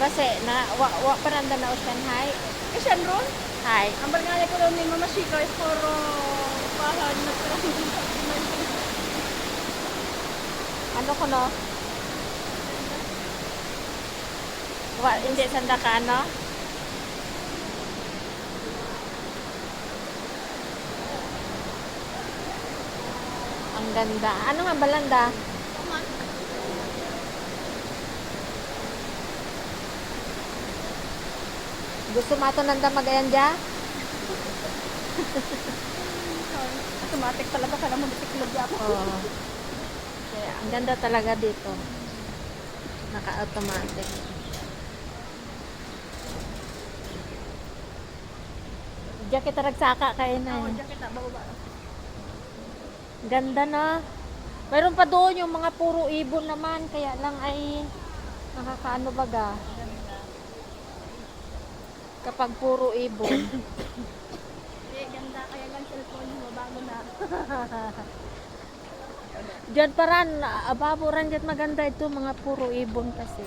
Kasi na wa pa nanda na usyan hay. Kasi ron, Hay. ang barangay ko ron ni Mama Shika is puro bahan na traffic sa Ano ko no? Hindi sanda ka ano? Ang ganda. Ano nga balanda? Gusto mo ito nanda magayan dya? automatic talaga ka naman bitiklog ako. Oo. Kaya, ang ganda talaga dito. Naka-automatic. Diyan kita nagsaka kayo na Oo, eh. diyan kita, bababa. Ganda na. Mayroon pa doon yung mga puro ibon naman. Kaya lang ay nakakaano baga. Kapag puro ibon. Ganda, kaya lang cellphone mo, bago na. Diyan paran, ababoran dyan maganda ito. Mga puro ibon kasi.